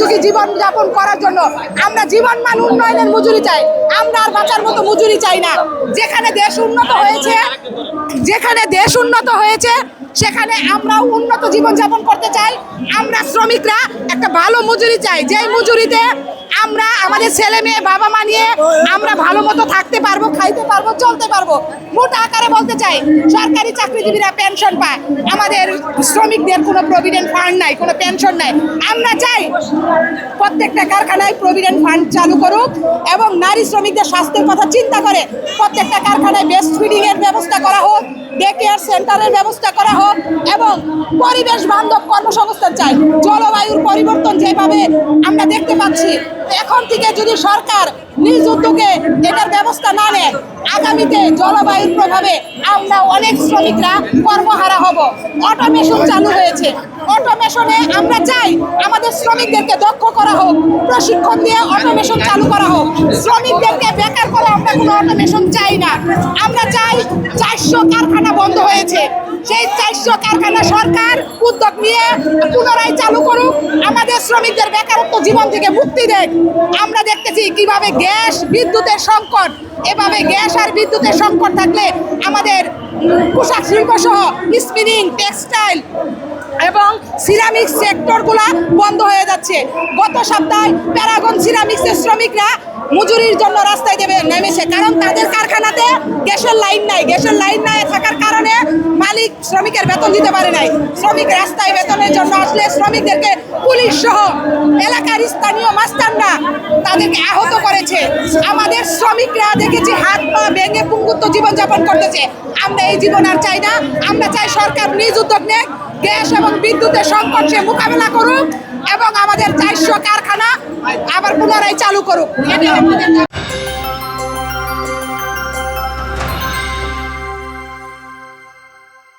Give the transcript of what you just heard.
সুখী জীবন যাপন করার জন্য। আমরা জীবনমান উন্নয়নের মজুরি চাই, আমরা আর বাঁচার মতো মজুরি চাই না। যেখানে দেশ উন্নত হয়েছে সেখানে আমরাও উন্নত জীবন যাপন করতে চাই। আমরা শ্রমিকরা একটা ভালো মজুরি চাই, যেই মজুরিতে আমরা আমাদের ছেলে মেয়ে বাবা মা নিয়ে আমরা ভালো মতো থাকতে পারবো, খাইতে পারবো, চলতে পারবো। মোটা আকারে বলতে চাই, সরকারি চাকরিজীবীরা পেনশন পায়, আমাদের শ্রমিকদের কোনো প্রভিডেন্ট ফান্ড নাই, কোনো পেনশন নাই। আমরা চাই প্রত্যেকটা কারখানায় প্রভিডেন্ট ফান্ড চালু করুক এবং নারী শ্রমিকদের স্বাস্থ্যের কথা চিন্তা করে প্রত্যেকটা কারখানায় ব্রেস্ট ফিডিং এর ব্যবস্থা করা হোক, ডে কেয়ার সেন্টারের ব্যবস্থা করা হোক এবং পরিবেশ বান্ধব কর্মসংস্থান চাই। জলবায়ুর পরিবর্তন যেভাবে আমরা দেখতে পাচ্ছি, এখন থেকে যদি সরকার নিজ উদ্যোগে এটার ব্যবস্থা না নেয়, আগামীতে জলবায়ুর প্রভাবে আমরা অনেক শ্রমিকরা কর্মহারা হব। অটোমেশন চালু হয়েছে, অটোমেশনে আমরা চাই আমাদের শ্রমিকদেরকে দক্ষ করা হোক, প্রশিক্ষণ দিয়ে অটোমেশন চালু করা হোক। শ্রমিকদেরকে বেকার করে আমরা কোনো অটোমেশন চাই না। আমরা চাই 400 কারখানা বন্ধ হয়েছে, সেই 400 কারখানা সরকার উদ্যোগ নিয়ে পুনরায় চালু করুক, আমাদের শ্রমিকদের বেকারত্ব জীবন থেকে মুক্তি দেয়। আমরা দেখতেছি কিভাবে গ্যাস বিদ্যুতের সংকট, এভাবে গ্যাস আর বিদ্যুতের সংকট থাকলে আমাদের পোশাক শিল্প সহ স্পিনিং, টেক্সটাইল এবং সিরামিক সেক্টরগুলা বন্ধ হয়ে যাচ্ছে। গত সপ্তাহে প্যারাগন সিরামিক্সের শ্রমিকরা মজুরির জন্য রাস্তায় নেমেছে, কারণ তাদের কারখানাতে গ্যাসের লাইন নাই। গ্যাসের লাইন নাই থাকার কারণে মালিক শ্রমিকের বেতন দিতে পারে নাই। শ্রমিক রাস্তায় বেতনের জন্য আসলে শ্রমিকদেরকে পুলিশ সহ এলাকার স্থানীয় মাস্তানরা তাদেরকে আহত করেছে। আমাদের শ্রমিকরা দেখেছি হাত পা ভেঙে পঙ্গুত্ব জীবনযাপন করতেছে। আমরা এই জীবন আর চাই না। আমরা চাই সরকার নিজ উদ্যোগ নেয়, গ্যাস এবং বিদ্যুতের সংকট সে মোকাবেলা করুক এবং আমাদের 400 কারখানা আবার পুনরায় চালু করুক।